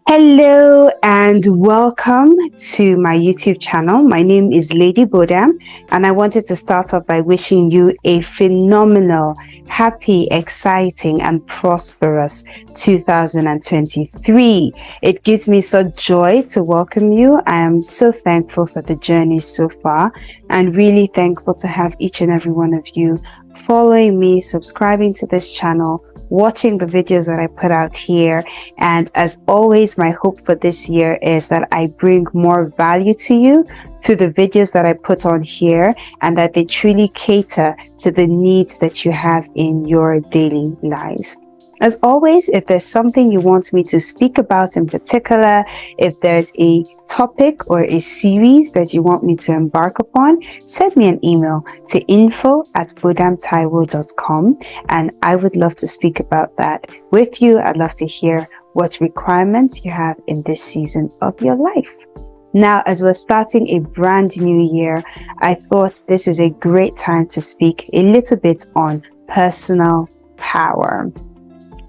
Hello and welcome to my YouTube channel. My name is Lady Bodam, and I wanted to start off by wishing you a phenomenal, happy, exciting and prosperous 2023. It gives me such joy to welcome you. I am so thankful for the journey so far and really thankful to have each and every one of you following me, subscribing to this channel, watching the videos that I put out here. And as always, my hope for this year is that I bring more value to you through the videos that I put on here, and that they truly cater to the needs that you have in your daily lives. As always, if there's something you want me to speak about in particular, if there's a topic or a series that you want me to embark upon, send me an email to info@bodamtaiwo.com, and I would love to speak about that with you. I'd love to hear what requirements you have in this season of your life. Now, as we're starting a brand new year, I thought this is a great time to speak a little bit on personal power.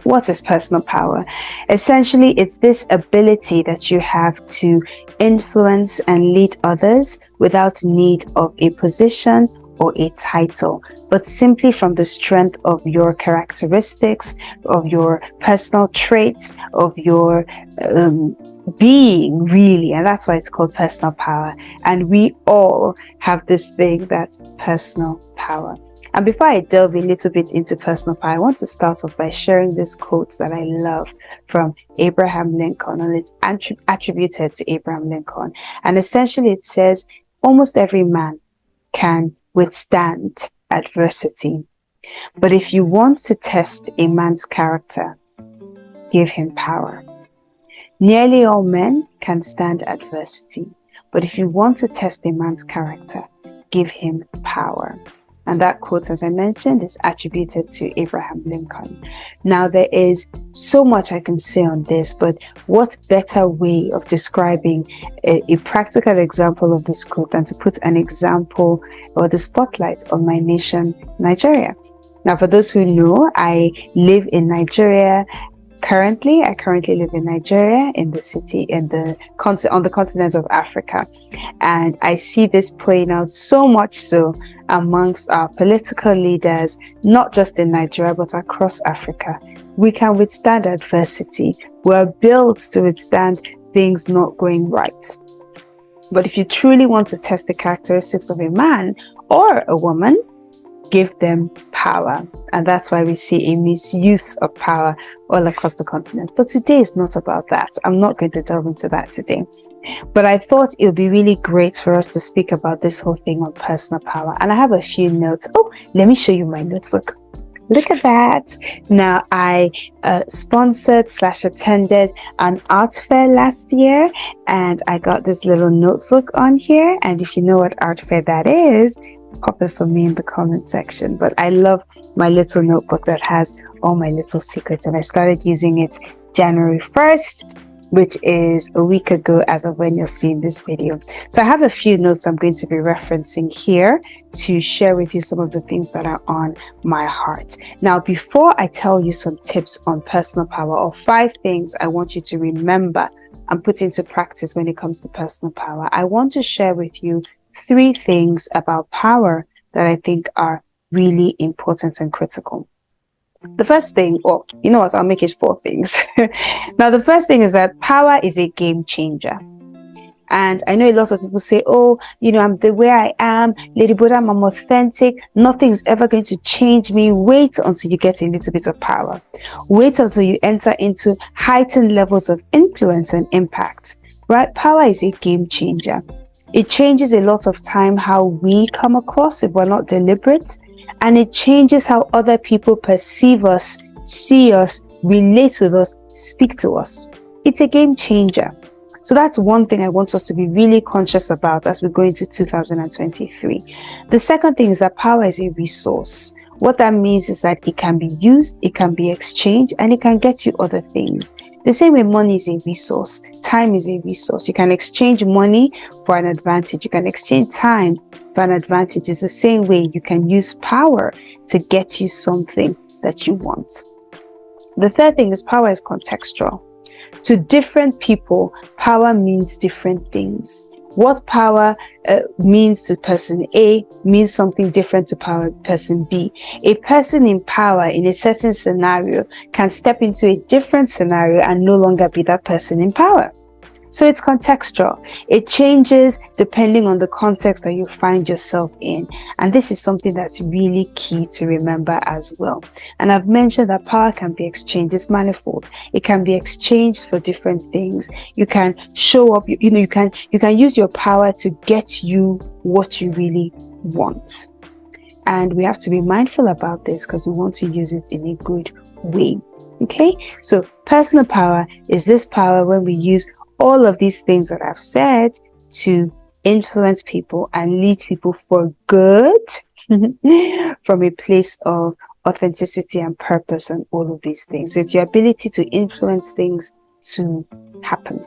What is personal power? Essentially, it's this ability that you have to influence and lead others without need of a position or a title, but simply from the strength of your characteristics, of your personal traits, of your being, really. And that's why it's called personal power. And we all have this thing that's personal power. And before I delve a little bit into personal power, I want to start off by sharing this quote that I love from Abraham Lincoln, and it's attributed to Abraham Lincoln. And essentially it says, almost every man can withstand adversity. But if you want to test a man's character, give him power. Nearly all men can stand adversity. But if you want to test a man's character, give him power. And that quote, as I mentioned, is attributed to Abraham Lincoln. Now, there is so much I can say on this, but what better way of describing a practical example of this quote than to put an example or the spotlight on my nation, Nigeria. Now, for those who know, I live in Nigeria. I currently live in Nigeria, in the city, on the continent of Africa. And I see this playing out so much so amongst our political leaders, not just in Nigeria, but across Africa. We can withstand adversity. We're built to withstand things not going right. But if you truly want to test the characteristics of a man or a woman, give them power. And that's why we see a misuse of power all across the continent. But today is not about that. I'm not going to delve into that today. But I thought it would be really great for us to speak about this whole thing on personal power. And I have a few notes. Oh, let me show you my notebook. Look at that. Now, I sponsored/attended an art fair last year, and I got this little notebook on here. And if you know what art fair that is, pop it for me in the comment section. But I love my little notebook that has all my little secrets, and I started using it January 1st, which is a week ago as of when you're seeing this video. So I have a few notes I'm going to be referencing here to share with you some of the things that are on my heart. Now, before I tell you some tips on personal power, or 5 things I want you to remember and put into practice when it comes to personal power, I want to share with you 3 things about power that I think are really important and critical. The first thing, or you know what, I'll make it 4 things. Now, the first thing is that power is a game changer. And I know a lot of people say, oh, you know, I'm the way I am, Lady Bodam, I'm authentic. Nothing's ever going to change me. Wait until you get a little bit of power. Wait until you enter into heightened levels of influence and impact, right? Power is a game changer. It changes a lot of time how we come across if we're not deliberate. And it changes how other people perceive us, see us, relate with us, speak to us. It's a game changer. So that's one thing I want us to be really conscious about as we go into 2023. The second thing is that power is a resource. What that means is that it can be used, it can be exchanged, and it can get you other things. The same way money is a resource. time is a resource. You can exchange money for an advantage. You can exchange time for an advantage. It's the same way you can use power to get you something that you want. The third thing is power is contextual. To different people, power means different things. What power means to person A means something different to person B. A person in power in a certain scenario can step into a different scenario and no longer be that person in power. So it's contextual. It changes depending on the context that you find yourself in. And this is something that's really key to remember as well. And I've mentioned that power can be exchanged. It's manifold. It can be exchanged for different things. You can show up, you can use your power to get you what you really want. And we have to be mindful about this because we want to use it in a good way. Okay? So personal power is this power when we use all of these things that I've said to influence people and lead people for good from a place of authenticity and purpose and all of these things. So it's your ability to influence things to happen.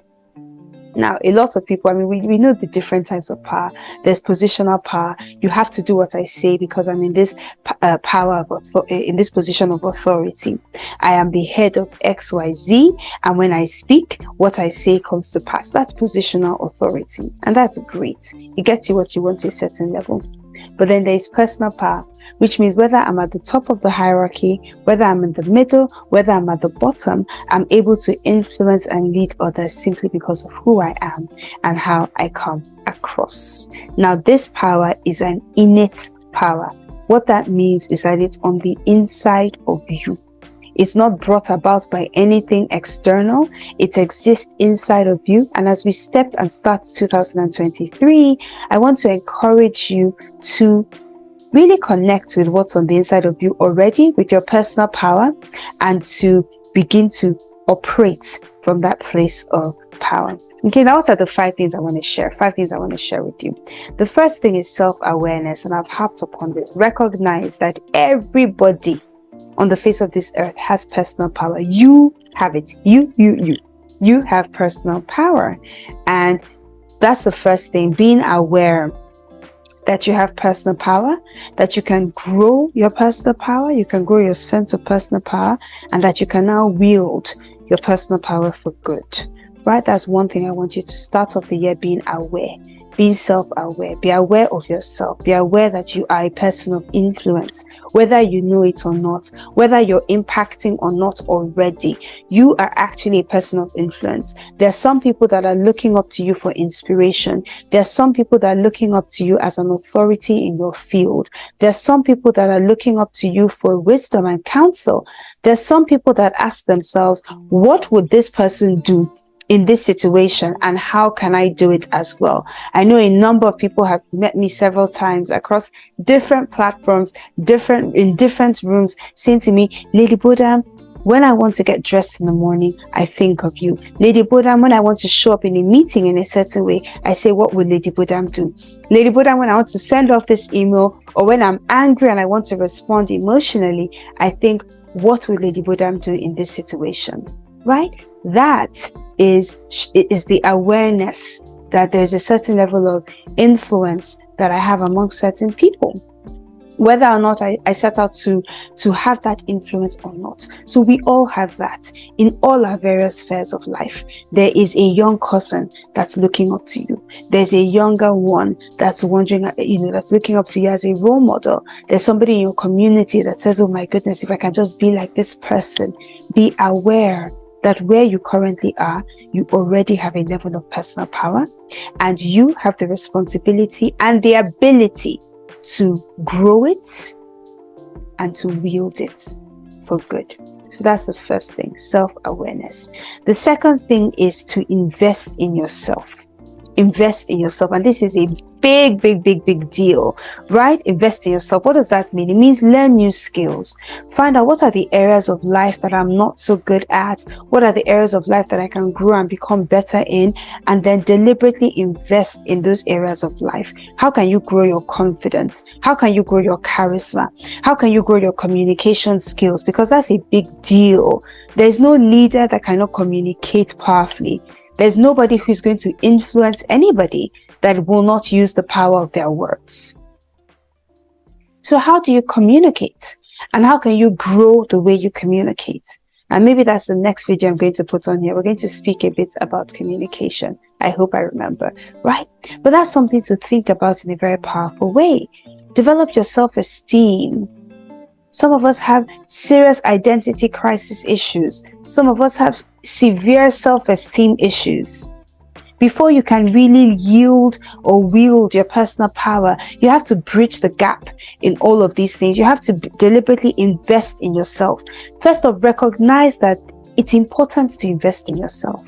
Now, a lot of people, we know the different types of power. There's positional power. You have to do what I say because I'm in this in this position of authority. I am the head of XYZ, and when I speak, what I say comes to pass. That's positional authority, and that's great. It gets you what you want to a certain level. But then there is personal power, which means whether I'm at the top of the hierarchy, whether I'm in the middle, whether I'm at the bottom, I'm able to influence and lead others simply because of who I am and how I come across. Now, this power is an innate power. What that means is that it's on the inside of you. It's not brought about by anything external. It exists inside of you. And as we step and start 2023, I want to encourage you to really connect with what's on the inside of you already, with your personal power, and to begin to operate from that place of power. Okay, now what are the 5 things I want to share? 5 things I want to share with you. The first thing is self-awareness, and I've harped upon this. Recognize that everybody on the face of this earth has personal power. You have it. You have personal power. And that's the first thing, being aware that you have personal power, that you can grow your personal power, you can grow your sense of personal power, and that you can now wield your personal power for good. Right? That's one thing I want you to start off the year being aware. Be self-aware. Be aware of yourself. Be aware that you are a person of influence, whether you know it or not, whether you're impacting or not already. You are actually a person of influence. There are some people that are looking up to you for inspiration. There are some people that are looking up to you as an authority in your field. There are some people that are looking up to you for wisdom and counsel. There are some people that ask themselves, what would this person do in this situation, and how can I do it as well? I know a number of people have met me several times across different platforms, in different rooms, saying to me, Lady Bodam, when I want to get dressed in the morning, I think of you. Lady Bodam, when I want to show up in a meeting in a certain way, I say, what would Lady Bodam do? Lady Bodam, when I want to send off this email, or when I'm angry and I want to respond emotionally, I think, what would Lady Bodam do in this situation? Right? That is the awareness that there's a certain level of influence that I have among certain people, whether or not I set out to have that influence or not. So we all have that in all our various spheres of life. There is a young cousin that's looking up to you. There's a younger one that's wondering, that's looking up to you as a role model. There's somebody in your community that says, oh my goodness, if I can just be like this person. Be aware that where you currently are, you already have a level of personal power, and you have the responsibility and the ability to grow it and to wield it for good. So that's the first thing, self-awareness. The second thing is to invest in yourself. Invest in yourself. And this is a big deal, right? Invest in yourself. What does that mean? It means learn new skills. Find out what are the areas of life that I'm not so good at. What are the areas of life that I can grow and become better in? And then deliberately invest in those areas of life. How can you grow your confidence? How can you grow your charisma? How can you grow your communication skills? Because that's a big deal. There's no leader that cannot communicate powerfully. There's nobody who's going to influence anybody that will not use the power of their words. So how do you communicate? And how can you grow the way you communicate? And maybe that's the next video I'm going to put on here. We're going to speak a bit about communication. I hope I remember, right? But that's something to think about in a very powerful way. Develop your self-esteem. Some of us have serious identity crisis issues. Some of us have severe self-esteem issues. Before you can really yield or wield your personal power, you have to bridge the gap in all of these things. You have to deliberately invest in yourself. First off, recognize that it's important to invest in yourself.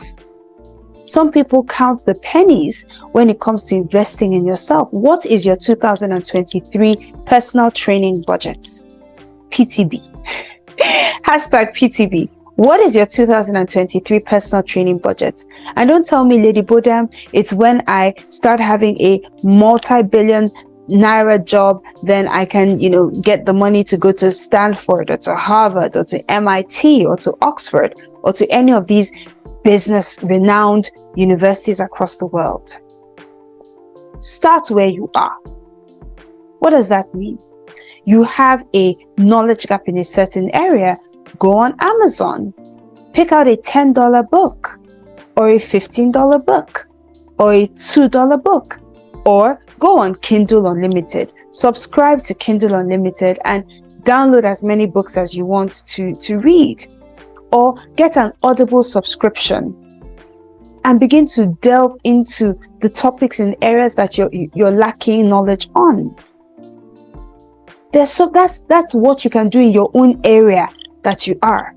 Some people count the pennies when it comes to investing in yourself. What is your 2023 personal training budget? PTB. Hashtag PTB. What is your 2023 personal training budget? And don't tell me, Lady Bodam, it's when I start having a multi-billion naira job, then I can, get the money to go to Stanford or to Harvard or to MIT or to Oxford or to any of these business renowned universities across the world. Start where you are. What does that mean? You have a knowledge gap in a certain area. Go on Amazon, pick out a $10 book or a $15 book or a $2 book, or go on Kindle Unlimited, subscribe to Kindle Unlimited and download as many books as you want to read, or get an Audible subscription and begin to delve into the topics and areas that you're lacking knowledge on. That's what you can do in your own area that you are.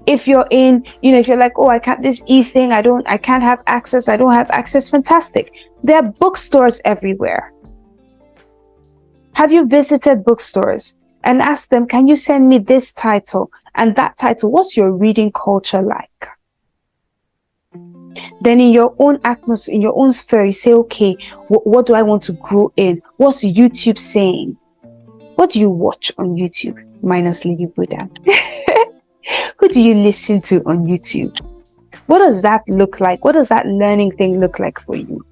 If you're in, if you're like, oh, I can't, this e-thing, I can't have access, I don't have access, fantastic. There are bookstores everywhere. Have you visited bookstores and asked them, can you send me this title and that title? What's your reading culture like? Then in your own atmosphere, in your own sphere, you say, okay, what do I want to grow in? What's YouTube saying? What do you watch on YouTube? Minus Lady Bodam. Who do you listen to on YouTube? What does that look like? What does that learning thing look like for you?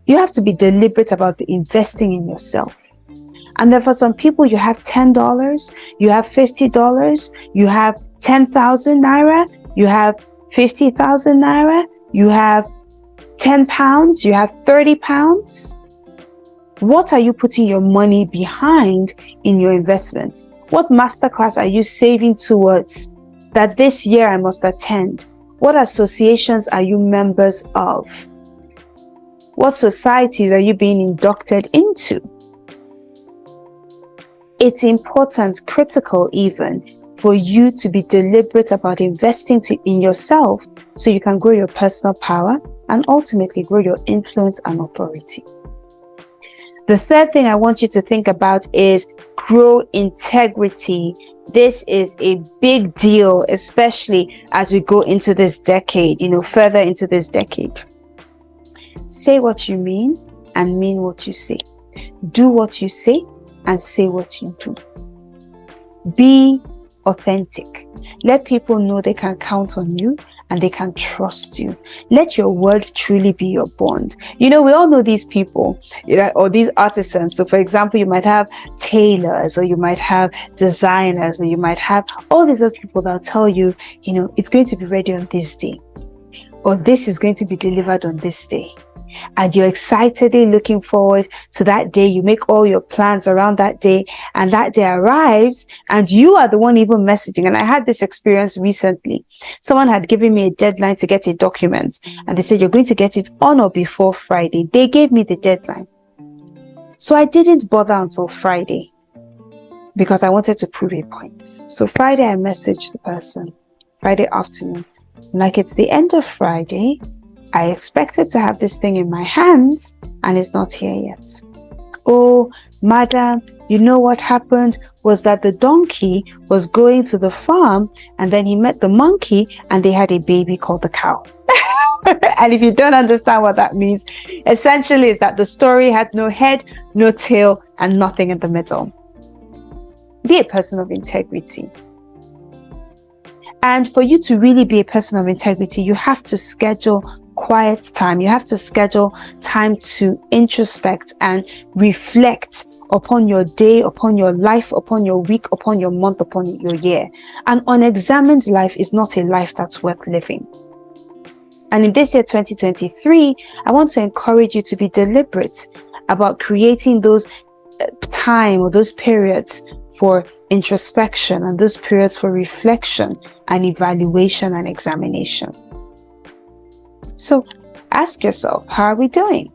You have to be deliberate about investing in yourself. And then for some people, you have $10, you have $50, you have 10,000 naira, you have 50,000 naira, you have 10 pounds, you have 30 pounds. What are you putting your money behind in your investment? What masterclass are you saving towards that this year I must attend? What associations are you members of? What societies are you being inducted into? It's important, critical even, for you to be deliberate about investing in yourself so you can grow your personal power and ultimately grow your influence and authority. The third thing I want you to think about is grow integrity. This is a big deal, especially as we go into this decade, further into this decade. Say what you mean and mean what you say. Do what you say and say what you do. Be authentic. Let people know they can count on you and they can trust you. Let your word truly be your bond. We all know these people, or these artisans. So for example, you might have tailors, or you might have designers, or you might have all these other people that'll tell you, it's going to be ready on this day, or this is going to be delivered on this day. And you're excitedly looking forward to that day. You make all your plans around that day, and that day arrives and you are the one even messaging. And I had this experience recently. Someone had given me a deadline to get a document, and they said, you're going to get it on or before Friday. They gave me the deadline. So I didn't bother until Friday because I wanted to prove a point. So Friday, I messaged the person, Friday afternoon. Like, it's the end of Friday. I expected to have this thing in my hands and it's not here yet. Oh, madam, what happened was that the donkey was going to the farm and then he met the monkey and they had a baby called the cow. And if you don't understand what that means, essentially is that the story had no head, no tail, and nothing in the middle. Be a person of integrity. And for you to really be a person of integrity, you have to schedule quiet time. You have to schedule time to introspect and reflect upon your day, upon your life, upon your week, upon your month, upon your year. An unexamined life is not a life that's worth living. And in this year, 2023, I want to encourage you to be deliberate about creating those time or those periods for introspection and those periods for reflection and evaluation and examination. So ask yourself, how are we doing?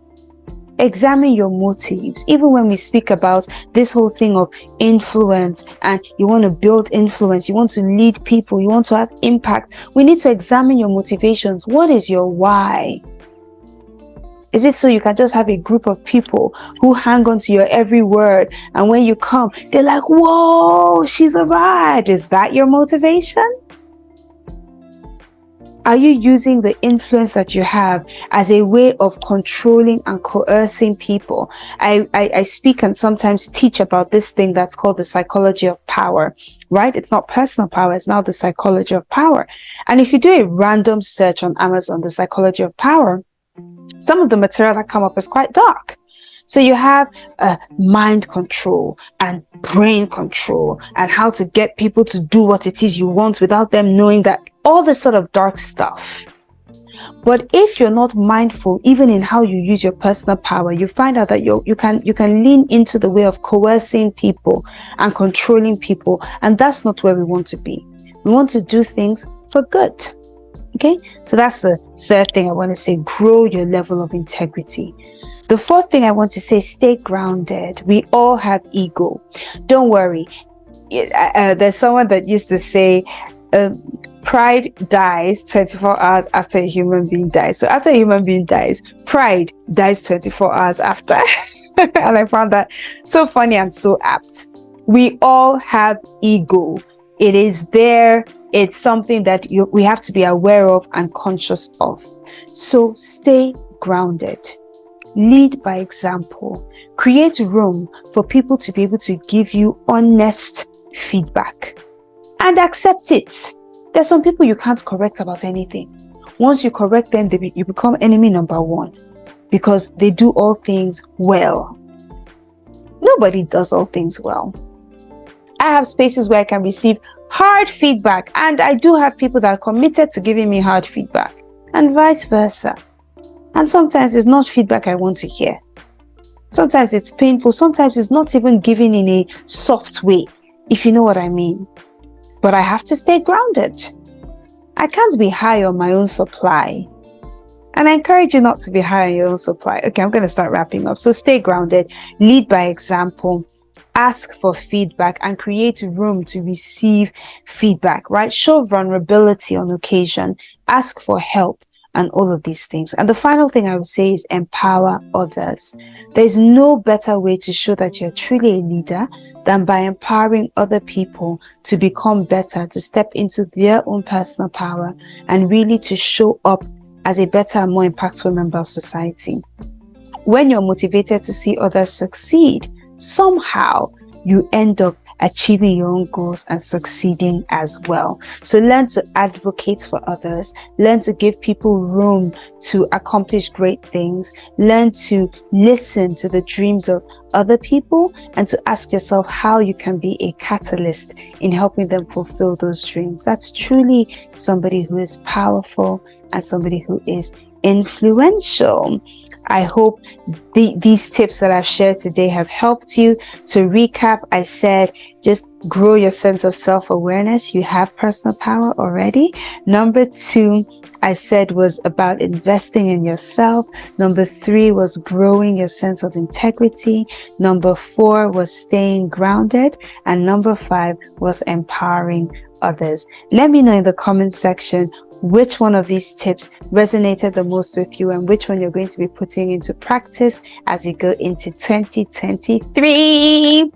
Examine your motives. Even when we speak about this whole thing of influence, and you want to build influence, you want to lead people, you want to have impact, we need to examine your motivations. What is your why? Is it so you can just have a group of people who hang on to your every word, and when you come, they're like, whoa, she's arrived? Is that your motivation? Are you using the influence that you have as a way of controlling and coercing people? I speak and sometimes teach about this thing that's called the psychology of power, right? It's not personal power, it's now the psychology of power. And if you do a random search on Amazon, the psychology of power, some of the material that come up is quite dark. So you have mind control and brain control and how to get people to do what it is you want without them knowing that, all this sort of dark stuff. But if you're not mindful, even in how you use your personal power, you find out that you can lean into the way of coercing people and controlling people. And that's not where we want to be. We want to do things for good. Okay, so that's the third thing I want to say. Grow your level of integrity. The fourth thing I want to say, stay grounded. We all have ego. Don't worry. There's someone that used to say, pride dies 24 hours after a human being dies. So after a human being dies, pride dies 24 hours after. And I found that so funny and so apt. We all have ego. It is there. It's something that we have to be aware of and conscious of. So stay grounded. Lead by example. Create room for people to be able to give you honest feedback and accept it. There's some people you can't correct about anything. Once you correct them, you become enemy number one because they do all things well. Nobody does all things well. I have spaces where I can receive hard feedback, and I do have people that are committed to giving me hard feedback, and vice versa. And sometimes it's not feedback I want to hear. Sometimes it's painful. Sometimes it's not even given in a soft way, if you know what I mean. But I have to stay grounded. I can't be high on my own supply. And I encourage you not to be high on your own supply. Okay, I'm going to start wrapping up. So stay grounded, lead by example, ask for feedback, and create room to receive feedback, right? Show vulnerability on occasion, ask for help, and all of these things. And the final thing I would say is empower others. There's no better way to show that you're truly a leader than by empowering other people to become better, to step into their own personal power, and really to show up as a better and more impactful member of society. When you're motivated to see others succeed, somehow you end up achieving your own goals and succeeding as well. So learn to advocate for others, learn to give people room to accomplish great things, learn to listen to the dreams of other people, and to ask yourself how you can be a catalyst in helping them fulfill those dreams. That's truly somebody who is powerful and somebody who is influential. I hope these tips that I've shared today have helped you. To recap, I said just grow your sense of self-awareness. You have personal power already. Number 2, I said, was about investing in yourself. Number 3 was growing your sense of integrity. Number 4 was staying grounded. And number 5 was empowering others. Let me know in the comment section which one of these tips resonated the most with you and which one you're going to be putting into practice as you go into 2023.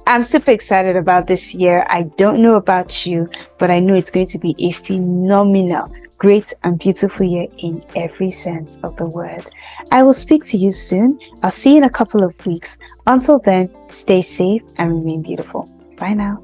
I'm super excited about this year. I don't know about you, but I know it's going to be a phenomenal, great and beautiful year in every sense of the word. I will speak to you soon. I'll see you in a couple of weeks. Until then, stay safe and remain beautiful. Bye now.